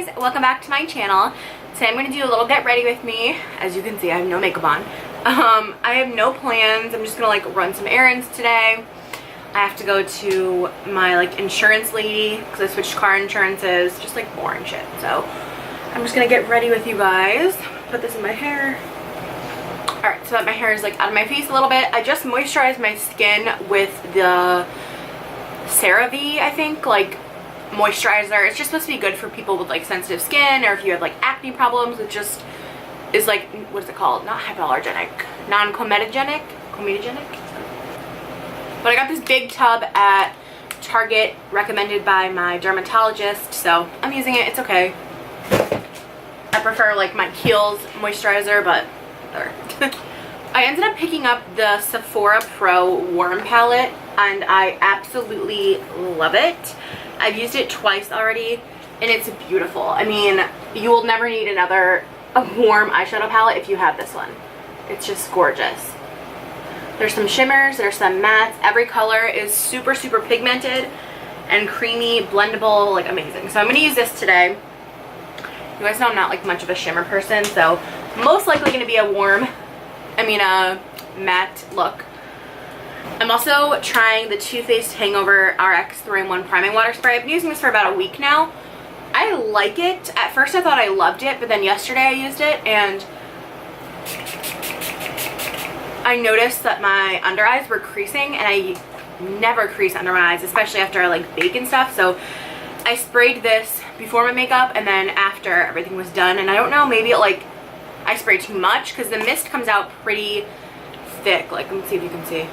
guys, welcome back to my channel. Today I'm going to do a little get ready with me. As you can see, I have no makeup on. I have no plans. I'm just going to run some errands today. I have to go to my insurance lady because I switched car insurances, just boring shit. So I'm just going to get ready with you guys. Put this in my hair. Alright, so that my hair is out of my face a little bit. I just moisturized my skin with the CeraVe, I think, moisturizer. It's just supposed to be good for people with sensitive skin, or if you have acne problems. It just is what is it called? Not hypoallergenic, non-comedogenic, but I got this big tub at Target, recommended by my dermatologist, so I'm using it. It's okay. I prefer my Kiehl's moisturizer, but whatever. I ended up picking up the Sephora Pro Warm Palette, and I absolutely love it. I've used it twice already, and it's beautiful. I mean, you will never need a warm eyeshadow palette if you have this one. It's just gorgeous. There's some shimmers, there's some mattes. Every color is super, super pigmented and creamy, blendable, amazing. So I'm going to use this today. You guys know I'm not much of a shimmer person, so most likely going to be a matte look. I'm also trying the Too Faced Hangover RX 3-in-1 Priming Water Spray. I've been using this for about a week now. I like it. At first I thought I loved it, but then yesterday I used it and I noticed that my under eyes were creasing, and I never crease under my eyes, especially after I bake and stuff. So I sprayed this before my makeup and then after everything was done, and I don't know, maybe I sprayed too much because the mist comes out pretty thick. Let me see if you can see.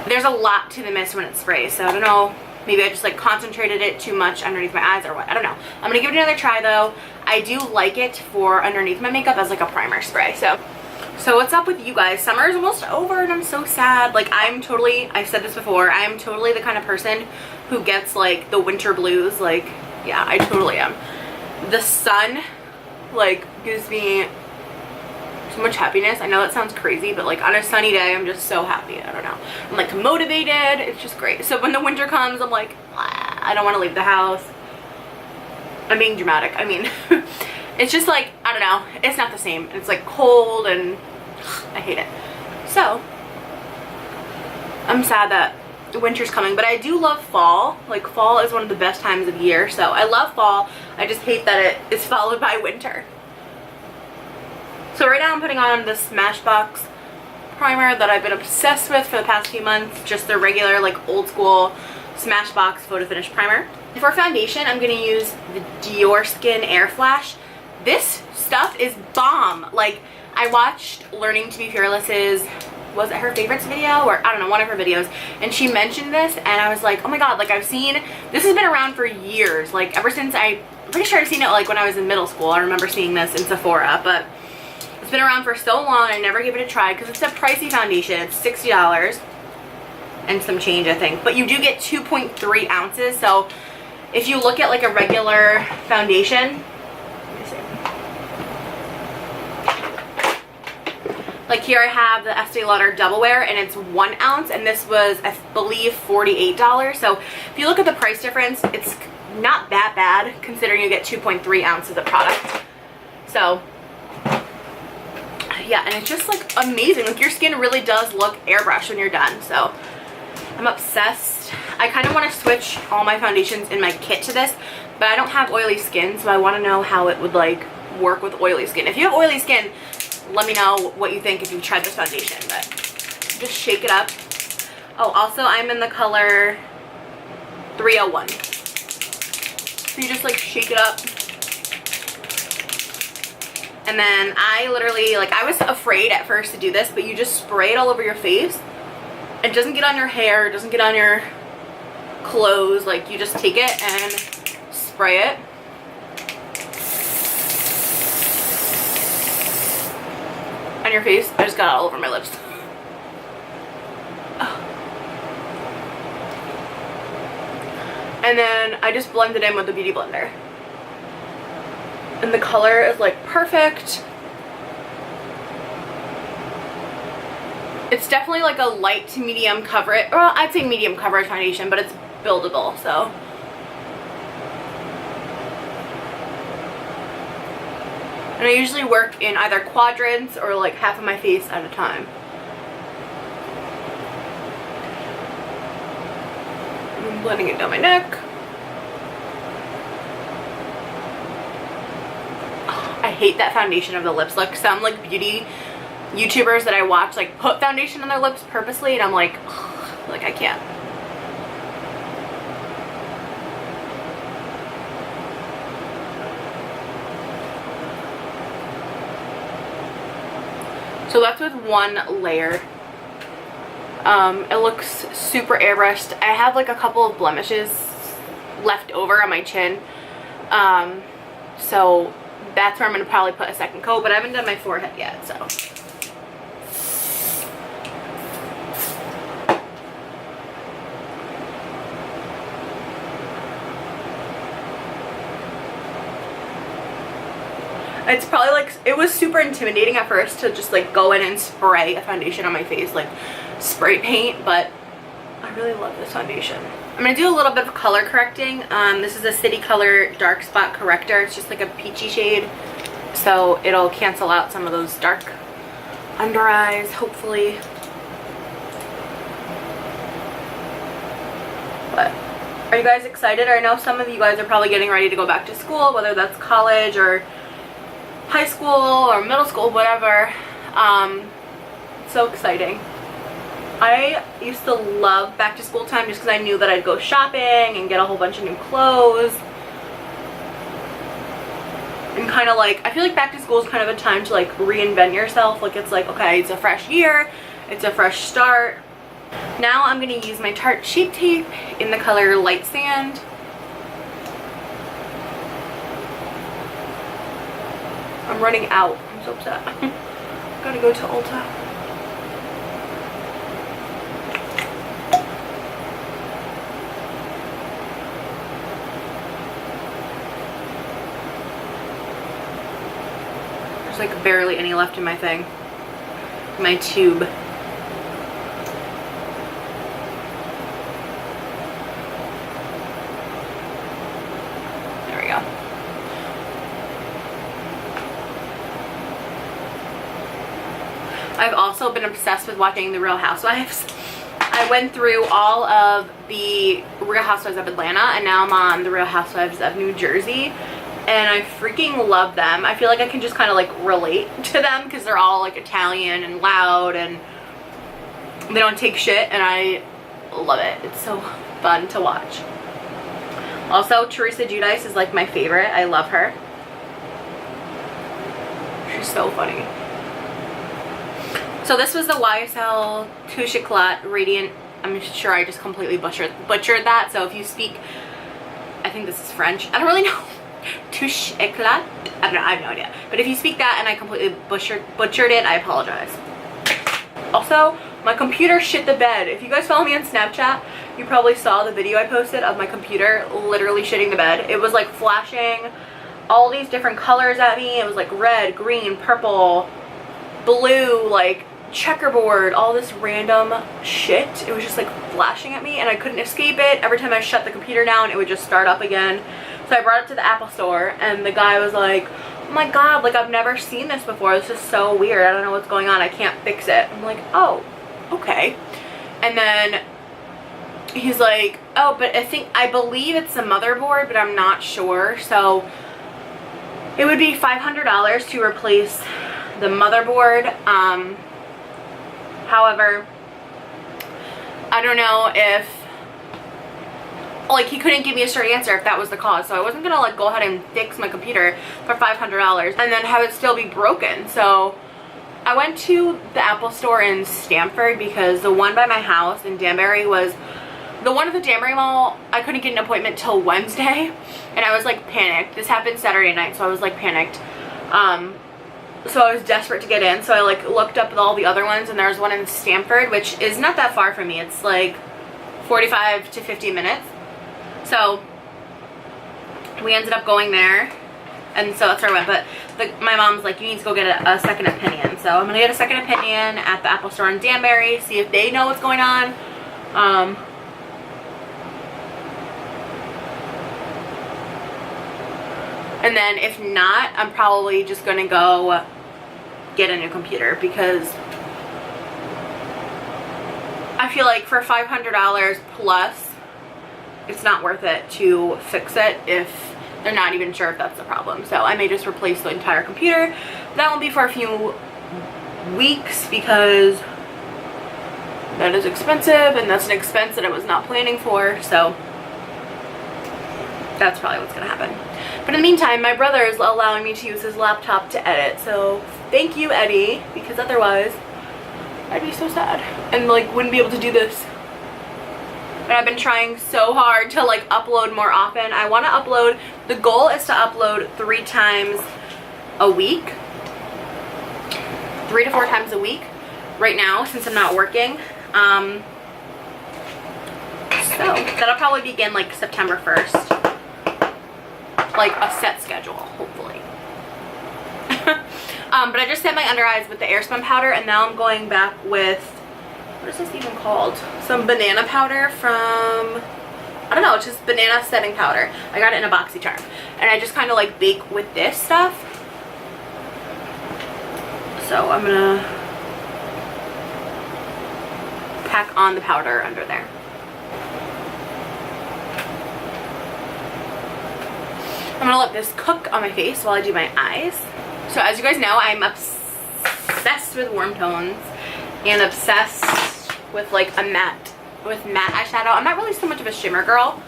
There's a lot to the mist when it sprays, so I don't know, maybe I just concentrated it too much underneath my eyes or what. I don't know. I'm gonna give it another try though. I do like it for underneath my makeup as a primer spray. So what's up with you guys? Summer is almost over and I'm so sad. I've said this before, I am totally the kind of person who gets the winter blues. Yeah, I totally am. The sun gives me so much happiness. I know that sounds crazy, but on a sunny day I'm just so happy. I don't know, I'm motivated. It's just great. So when the winter comes, I'm I don't want to leave the house. I'm being dramatic. I mean it's just I don't know, it's not the same. It's cold and I hate it. So I'm sad that winter's coming, but I do love fall. Fall is one of the best times of year, so I love fall. I just hate that it is followed by winter. So right now I'm putting on the Smashbox primer that I've been obsessed with for the past few months. Just the regular old school Smashbox Photo Finish primer. For foundation, I'm going to use the Dior Skin Air Flash. This stuff is bomb. I watched Learning to be Fearless's, was it her favorites video, or I don't know, one of her videos, and she mentioned this, and I was oh my god, I've seen, this has been around for years, ever since I'm pretty sure I've seen it when I was in middle school. I remember seeing this in Sephora, but it's been around for so long. I never gave it a try because it's a pricey foundation. It's $60 and some change, I think, but you do get 2.3 ounces. So if you look at a regular foundation, here I have the Estee Lauder Double Wear, and it's 1 ounce, and this was, I believe, $48. So if you look at the price difference, it's not that bad considering you get 2.3 ounces of product. So yeah, and it's just amazing. Your skin really does look airbrushed when you're done. So I'm obsessed. I kind of want to switch all my foundations in my kit to this, but I don't have oily skin, so I want to know how it would work with oily skin. If you have oily skin, let me know what you think if you've tried this foundation. But just shake it up. Oh, also I'm in the color 301. So you just shake it up. And then I literally, I was afraid at first to do this, but you just spray it all over your face. It doesn't get on your hair, it doesn't get on your clothes. You just take it and spray it. On your face. I just got it all over my lips. And then I just blend it in with the Beauty Blender. And the color is perfect. It's definitely a light to medium coverage, well, I'd say medium coverage foundation, but it's buildable, so And I usually work in either quadrants or like half of my face at a time. I'm blending it down my neck. I hate that foundation of the lips look. Some like beauty YouTubers that I watch like put foundation on their lips purposely, and I'm like, ugh, like I can't. So that's with one layer. It looks super airbrushed. I have like a couple of blemishes left over on my chin. So that's where I'm going to probably put a second coat, but I haven't done my forehead yet, so. It's probably like, it was super intimidating at first to just like go in and spray a foundation on my face, like spray paint, but I really love this foundation. I'm going to do a little bit of color correcting. This is a City Color Dark Spot Corrector. It's just like a peachy shade, so it'll cancel out some of those dark under eyes, hopefully. But are you guys excited? I know some of you guys are probably getting ready to go back to school, whether that's college or high school or middle school, whatever. So exciting. I used to love back to school time just because I knew that I'd go shopping and get a whole bunch of new clothes. And kind of like, I feel like back to school is kind of a time to like reinvent yourself. Like it's like, okay, it's a fresh year, it's a fresh start. Now I'm going to use my Tarte Shape Tape in the color Light Sand. I'm running out. I'm so upset. Gotta go to Ulta. There's like barely any left in my thing. My tube. There we go. I've also been obsessed with watching The Real Housewives. I went through all of the Real Housewives of Atlanta, and now I'm on The Real Housewives of New Jersey, and I freaking love them. I feel like I can just kind of like relate to them because they're all like Italian and loud and they don't take shit, and I love it. It's so fun to watch. Also, Teresa Giudice is like my favorite. I love her. She's so funny. So this was the YSL Touche Éclat Radiant. I'm sure I just completely butchered that. So if you speak, I think this is French. I don't really know. Touche Éclat? I don't know. I have no idea. But if you speak that and I completely butchered it, I apologize. Also, my computer shit the bed. If you guys follow me on Snapchat, you probably saw the video I posted of my computer literally shitting the bed. It was like flashing all these different colors at me. It was like red, green, purple, blue, like checkerboard, all this random shit. It was just like flashing at me and I couldn't escape it. Every time I shut the computer down, it would just start up again. So I brought it to the Apple store and the guy was like, oh my god, like I've never seen this before. This is so weird. I don't know what's going on. I can't fix it. I'm like, oh, okay. And then he's like, oh, but I believe it's the motherboard, but I'm not sure. So it would be $500 to replace the motherboard. However, I don't know if, like, he couldn't give me a straight answer if that was the cause, so I wasn't gonna like go ahead and fix my computer for $500 and then have it still be broken. So I went to the Apple store in Stamford because the one by my house in Danbury was the one at the Danbury Mall. I couldn't get an appointment till Wednesday and I was like panicked. This happened Saturday night, so I was like panicked. So I was desperate to get in, so I like looked up all the other ones, and there's one in Stamford, which is not that far from me. It's like 45 to 50 minutes. So we ended up going there, and so that's where I went. But my mom's like, you need to go get a second opinion. So I'm gonna get a second opinion at the Apple store in Danbury, see if they know what's going on. And then if not, I'm probably just gonna go get a new computer, because I feel like for $500 plus, it's not worth it to fix it if they're not even sure if that's the problem. So I may just replace the entire computer. That won't be for a few weeks, because that is expensive, and that's an expense that I was not planning for. So that's probably what's gonna happen. But in the meantime, my brother is allowing me to use his laptop to edit. So thank you, Eddie, because otherwise I'd be so sad and like wouldn't be able to do this. But I've been trying so hard to like upload more often. I want to upload, the goal is to upload 3 times a week, 3 to 4 times a week right now, since I'm not working. So that'll probably begin like September 1st, like a set schedule, hopefully. But I just set my under eyes with the air spun powder, and now I'm going back with, what is this even called? Some banana powder from, I don't know, it's just banana setting powder. I got it in a BoxyCharm. And I just kind of like bake with this stuff. So I'm gonna pack on the powder under there. I'm gonna let this cook on my face while I do my eyes. So as you guys know, I'm obsessed with warm tones and obsessed with like a matte eyeshadow. I'm not really so much of a shimmer girl.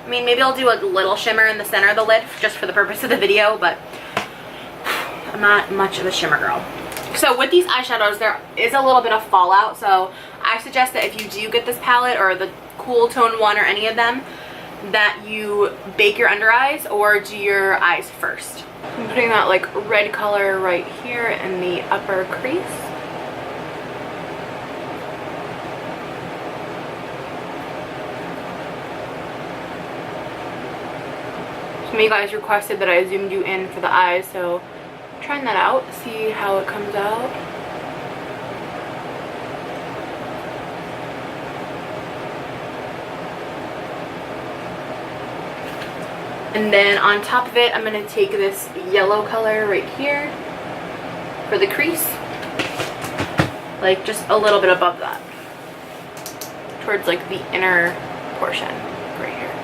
I mean, maybe I'll do a little shimmer in the center of the lid just for the purpose of the video, but I'm not much of a shimmer girl. So with these eyeshadows, there is a little bit of fallout, so I suggest that if you do get this palette or the Cool Tone one or any of them, that you bake your under eyes or do your eyes first. I'm putting that like red color right here in the upper crease. Some of you guys requested that I zoomed you in for the eyes, so I'm trying that out, see how it comes out. And then on top of it, I'm going to take this yellow color right here for the crease. Like just a little bit above that. Towards like the inner portion right here.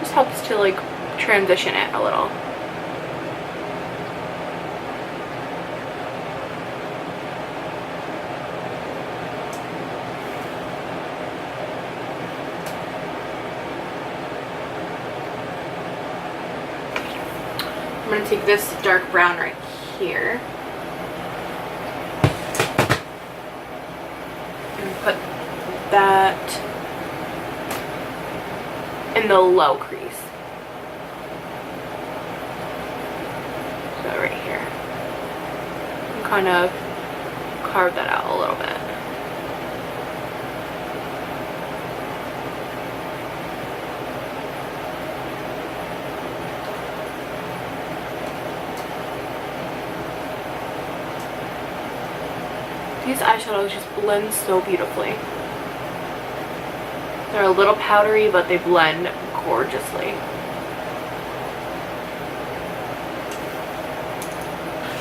Just helps to like transition it a little. I'm going to take this dark brown right here and put that in the low crease. So right here. And kind of carve that out a little bit. These eyeshadows just blend so beautifully. They're a little powdery, but they blend gorgeously.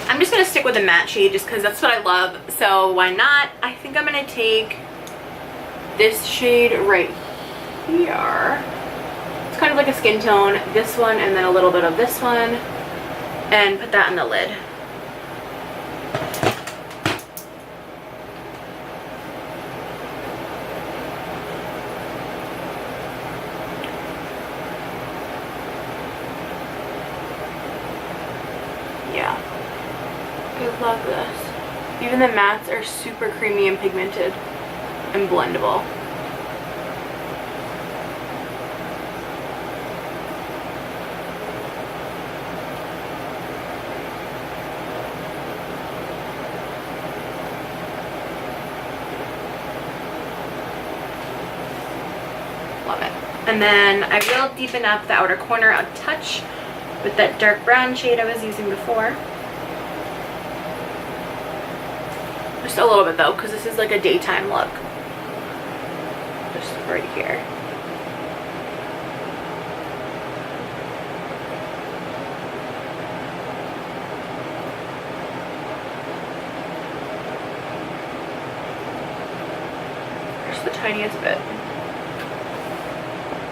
I'm just going to stick with the matte shade just because that's what I love. So why not? I think I'm going to take this shade right here. It's kind of like a skin tone. This one and then a little bit of this one. And put that in the lid. Yeah, I love this. Even the mattes are super creamy and pigmented and blendable. Love it. And then I will deepen up the outer corner a touch with that dark brown shade I was using before. Just a little bit though, because this is like a daytime look. Just right here. tiniest bit.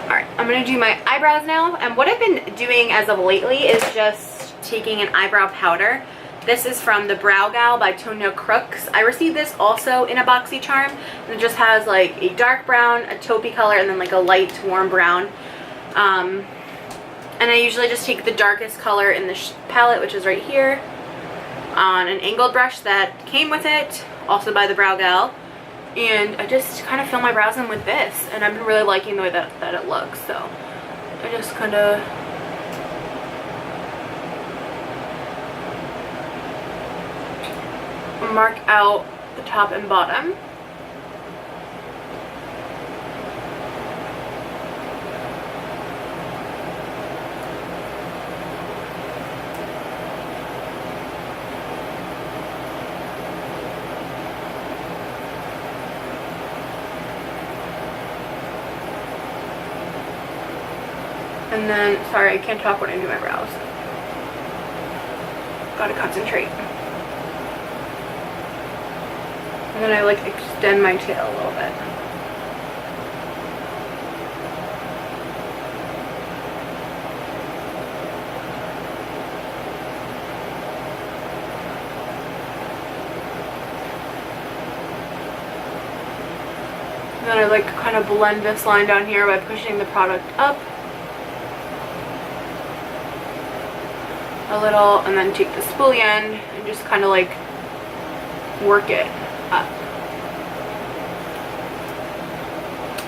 Alright, I'm going to do my eyebrows now. And what I've been doing as of lately is just taking an eyebrow powder. This is from the Brow Gal by Tonya Crooks. I received this also in a BoxyCharm. And it just has like a dark brown, a taupey color, and then like a light warm brown. And I usually just take the darkest color in the palette, which is right here, on an angled brush that came with it, also by the Brow Gal. And I just kind of fill my brows in with this, and I've been really liking the way that it looks. So I just kind of mark out the top and bottom. And then, sorry, I can't talk when I do my brows. Gotta concentrate. And then I like extend my tail a little bit. And then I like kind of blend this line down here by pushing the product up a little, and then take the spoolie end and just kind of like work it up.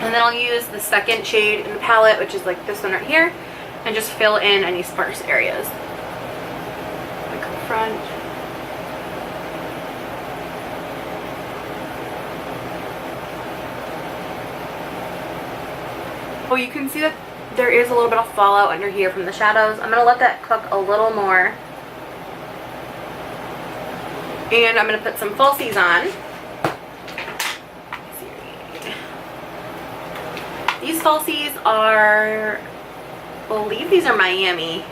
And then I'll use the second shade in the palette, which is like this one right here, and just fill in any sparse areas. Like the front. Oh, you can see that there is a little bit of fallout under here from the shadows. I'm going to let that cook a little more. And I'm going to put some falsies on. These falsies are, I believe these are Miami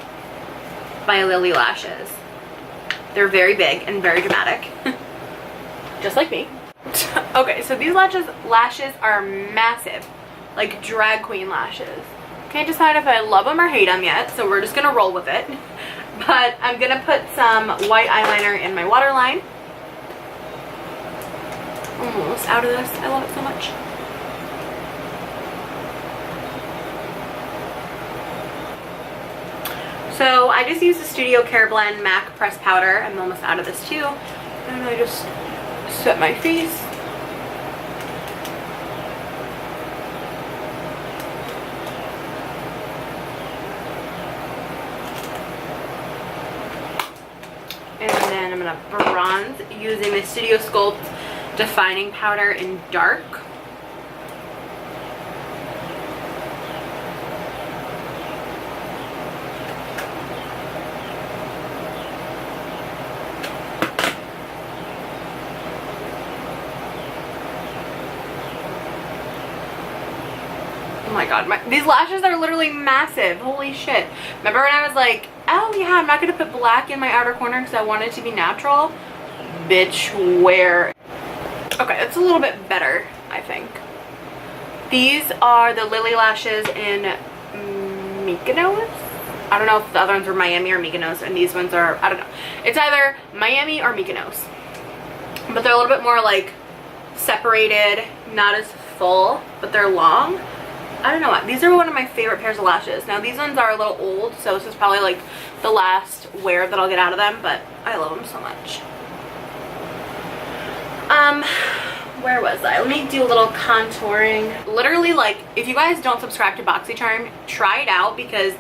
by Lily Lashes. They're very big and very dramatic. Just like me. Okay, so these lashes are massive. Like drag queen lashes. Can't decide if I love them or hate them yet, so we're just gonna roll with it. But I'm gonna put some white eyeliner in my waterline. Almost out of this. I love it so much. So I just used the Studio Care Blend MAC Press Powder. I'm almost out of this too. And I just set my face. And then I'm going to bronze using the Studio Sculpt Defining Powder in Dark. Oh my god, these lashes are literally massive. Holy shit. Remember when I was like, oh yeah, I'm not going to put black in my outer corner because I want it to be natural? Bitch, where? Okay, it's a little bit better, I think. These are the Lily Lashes in Mykonos. I don't know if the other ones were Miami or Mykonos, and these ones are, I don't know. It's either Miami or Mykonos. But they're a little bit more like separated, not as full, but they're long. I don't know what. These are one of my favorite pairs of lashes. Now these ones are a little old, so this is probably like the last wear that I'll get out of them, but I love them so much. Where was I? Let me do a little contouring. Literally, like, if you guys don't subscribe to BoxyCharm, try it out because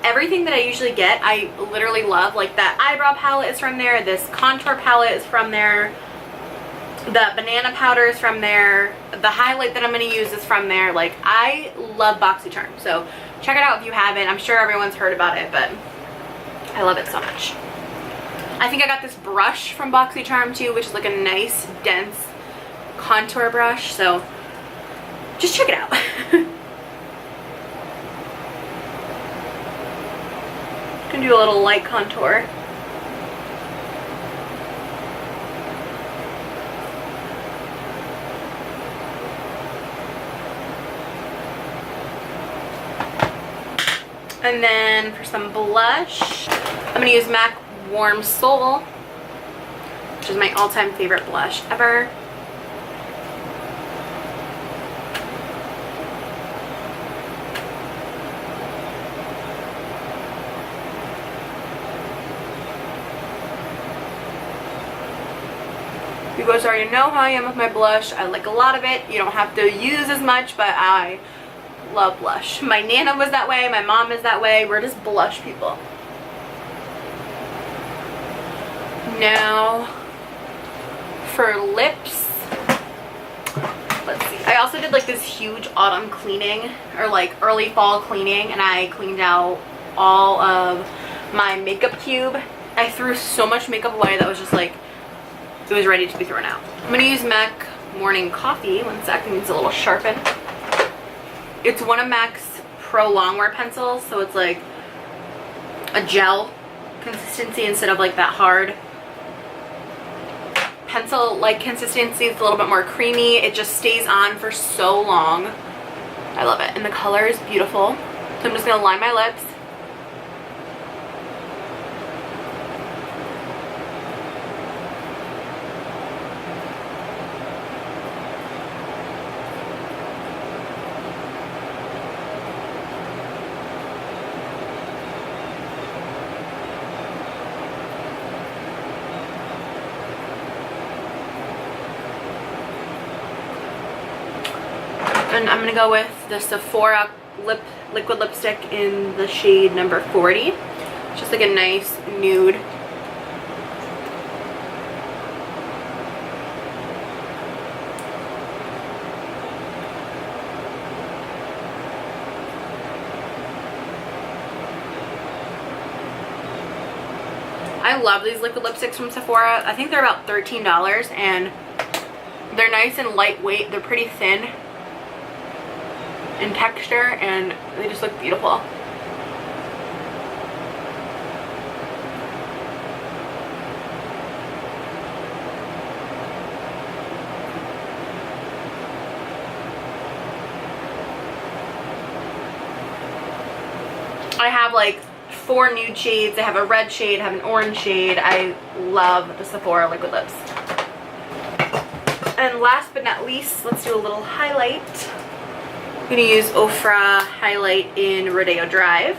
everything that I usually get, I literally love. Like that eyebrow palette is from there, this contour palette is from there, the banana powder is from there, the highlight that I'm going to use is from there. Like, I love BoxyCharm, so check it out if you haven't. I'm sure everyone's heard about it, but I love it so much. I think I got this brush from BoxyCharm too, which is like a nice dense contour brush, so just check it out. Can do a little light contour. And then for some blush, I'm going to use MAC Warm Soul, which is my all-time favorite blush ever. You guys already know how I am with my blush. I like a lot of it. You don't have to use as much, but I love blush. My Nana was that way. My mom is that way. We're just blush people. Now, for lips, let's see. I also did like this huge autumn cleaning, or like early fall cleaning, and I cleaned out all of my makeup cube. I threw so much makeup away that was just like, it was ready to be thrown out. I'm going to use MAC Morning Coffee. One sec, it needs a little sharpen. It's one of MAC's Pro Longwear pencils, so it's like a gel consistency instead of like that hard pencil like consistency. It's a little bit more creamy. It just stays on for so long. I love it. And the color is beautiful. So I'm just going to line my lips. And I'm going to go with the Sephora liquid lipstick in the shade number 40. Just like a nice nude. I love these liquid lipsticks from Sephora. I think they're about $13 and they're nice and lightweight. They're pretty thin in texture and they just look beautiful. I have like 4 nude shades. I have a red shade, I have an orange shade. I love the Sephora liquid lips. And last but not least, let's do a little highlight. I'm going to use Ofra highlight in Rodeo Drive.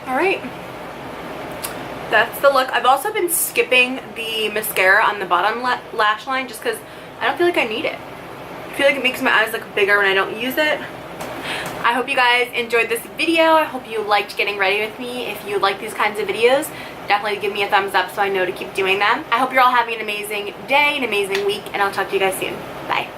Alright, that's the look. I've also been skipping the mascara on the bottom lash line just because I don't feel like I need it. I feel like it makes my eyes look bigger when I don't use it. I hope you guys enjoyed this video. I hope you liked getting ready with me. If you like these kinds of videos, definitely give me a thumbs up so I know to keep doing them. I hope you're all having an amazing day, an amazing week, and I'll talk to you guys soon. Bye.